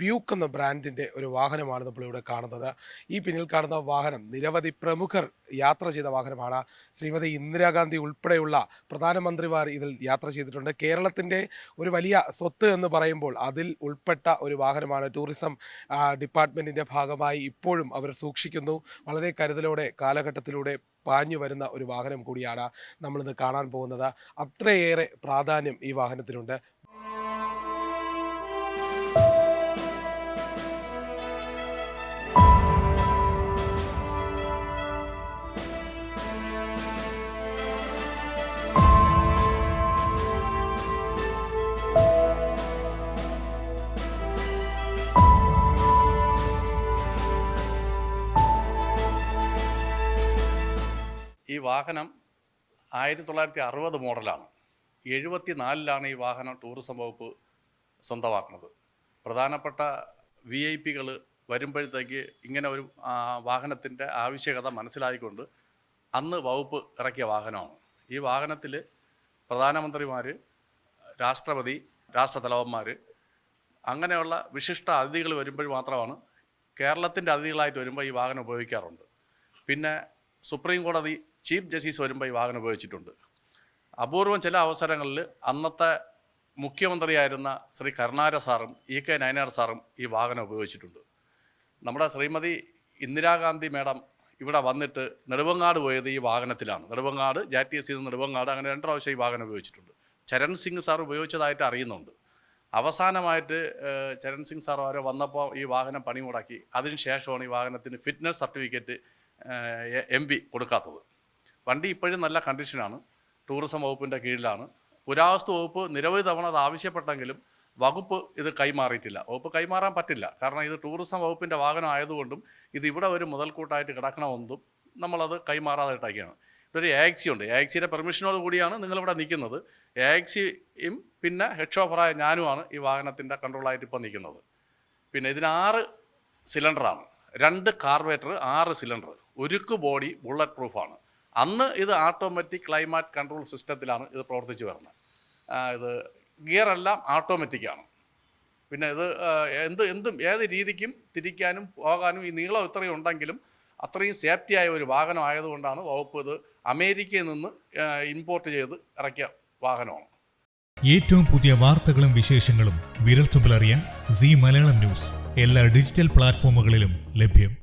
Buick എന്ന ബ്രാൻഡിൻ്റെ ഒരു വാഹനമാണ് നമ്മളിവിടെ കാണുന്നത്. ഈ പിന്നിൽ കാണുന്ന വാഹനം നിരവധി പ്രമുഖർ യാത്ര ചെയ്ത വാഹനമാണ്. ശ്രീമതി ഇന്ദിരാഗാന്ധി ഉൾപ്പെടെയുള്ള പ്രധാനമന്ത്രിമാർ ഇതിൽ യാത്ര ചെയ്തിട്ടുണ്ട്. കേരളത്തിൻ്റെ ഒരു വലിയ സ്വത്ത് എന്ന് പറയുമ്പോൾ അതിൽ ഉൾപ്പെട്ട ഒരു വാഹനമാണ്. ടൂറിസം ഡിപ്പാർട്ട്മെൻറ്റിൻ്റെ ഭാഗമായി ഇപ്പോഴും അവർ സൂക്ഷിക്കുന്നു. വളരെ കരുതലോടെ കാലഘട്ടത്തിലൂടെ പാഞ്ഞു വരുന്ന ഒരു വാഹനം കൂടിയാണ് നമ്മളിത് കാണാൻ പോകുന്നത്. അത്രയേറെ പ്രാധാന്യം ഈ വാഹനത്തിനുണ്ട്. ഈ വാഹനം 1960 മോഡലാണ്. 74-ലാണ് ഈ വാഹനം ടൂറിസം വകുപ്പ് സ്വന്തമാക്കുന്നത്. പ്രധാനപ്പെട്ട VIP-കൾ വരുമ്പോഴത്തേക്ക് ഇങ്ങനെ ഒരു വാഹനത്തിൻ്റെ ആവശ്യകത മനസ്സിലാക്കിക്കൊണ്ട് അന്ന് വകുപ്പ് ഇറക്കിയ വാഹനമാണ്. ഈ വാഹനത്തിൽ പ്രധാനമന്ത്രിമാർ, രാഷ്ട്രപതി, രാഷ്ട്രതലവന്മാർ അങ്ങനെയുള്ള വിശിഷ്ട അതിഥികൾ വരുമ്പോൾ മാത്രമാണ്, കേരളത്തിൻ്റെ അതിഥികളായിട്ട് വരുമ്പോൾ ഈ വാഹനം ഉപയോഗിക്കാറുണ്ട്. പിന്നെ സുപ്രീം കോടതി ചീഫ് ജസ്റ്റിസ് വരുമ്പോൾ ഈ വാഹനം ഉപയോഗിച്ചിട്ടുണ്ട്. അപൂർവം ചില അവസരങ്ങളിൽ അന്നത്തെ മുഖ്യമന്ത്രിയായിരുന്ന ശ്രീ കരുണാകര സാറും EK നയനാർ സാറും ഈ വാഹനം ഉപയോഗിച്ചിട്ടുണ്ട്. നമ്മുടെ ശ്രീമതി ഇന്ദിരാഗാന്ധി മേഡം ഇവിടെ വന്നിട്ട് നെടുമങ്ങാട് പോയത് ഈ വാഹനത്തിലാണ്. നെടുമങ്ങാട്, JTC നെടുമങ്ങാട്, അങ്ങനെ 2 പ്രാവശ്യം ഈ വാഹനം ഉപയോഗിച്ചിട്ടുണ്ട്. ചരൺ സിംഗ് സാർ ഉപയോഗിച്ചതായിട്ട് അറിയുന്നുണ്ട്. അവസാനമായിട്ട് ചരൺ സിംഗ് സാർ വരെ വന്നപ്പോൾ ഈ വാഹനം പണി മുടക്കി. അതിനുശേഷമാണ് ഈ വാഹനത്തിന് ഫിറ്റ്നസ് സർട്ടിഫിക്കറ്റ് MP കൊടുക്കാത്തത്. വണ്ടി ഇപ്പോഴും നല്ല കണ്ടീഷനാണ്. ടൂറിസം വകുപ്പിൻ്റെ കീഴിലാണ്. പുരാവസ്തു വകുപ്പ് നിരവധി തവണ അത് ആവശ്യപ്പെട്ടെങ്കിലും വകുപ്പ് ഇത് കൈമാറിയിട്ടില്ല. വകുപ്പ് കൈമാറാൻ പറ്റില്ല. കാരണം ഇത് ടൂറിസം വകുപ്പിൻ്റെ വാഹനം ആയതുകൊണ്ടും ഇത് ഇവിടെ ഒരു മുതൽക്കൂട്ടായിട്ട് കിടക്കണമെന്നും നമ്മളത് കൈമാറാതായിട്ടൊക്കെയാണ്. ഇതൊരു AXI ഉണ്ട്. AXIയുടെ പെർമിഷനോട് കൂടിയാണ് നിങ്ങളിവിടെ നിൽക്കുന്നത്. AXIയും പിന്നെ ഹെഡ് ഷോഫറായ ഞാനുമാണ് ഈ വാഹനത്തിൻ്റെ കൺട്രോളായിട്ട് ഇപ്പോൾ നിൽക്കുന്നത്. പിന്നെ ഇതിന് 6 സിലിണ്ടറാണ്. 2 കാർബറേറ്റർ, 6 സിലിണ്ടർ, ഉരുക്ക് ബോഡി, ബുള്ളറ്റ് പ്രൂഫാണ്. അന്ന് ഇത് ഓട്ടോമാറ്റിക് ക്ലൈമാറ്റ് കൺട്രോൾ സിസ്റ്റത്തിലാണ് ഇത് പ്രവർത്തിച്ച് വരുന്നത്. ഇത് ഗിയറെല്ലാം ഓട്ടോമാറ്റിക്കാണ്. പിന്നെ ഇത് ഏത് രീതിക്കും തിരിക്കാനും പോകാനും ഈ നീളം ഇത്രയും ഉണ്ടെങ്കിലും അത്രയും സേഫ്റ്റിയായ ഒരു വാഹനം ആയതുകൊണ്ടാണ് വകുപ്പ് ഇത് അമേരിക്കയിൽ നിന്ന് ഇമ്പോർട്ട് ചെയ്ത് ഇറക്കിയ വാഹനമാണ്. ഏറ്റവും പുതിയ വാർത്തകളും വിശേഷങ്ങളും വിരൽത്തുമ്പിലറിയാൻ സീ മലയാളം ന്യൂസ് എല്ലാ ഡിജിറ്റൽ പ്ലാറ്റ്ഫോമുകളിലും ലഭ്യം.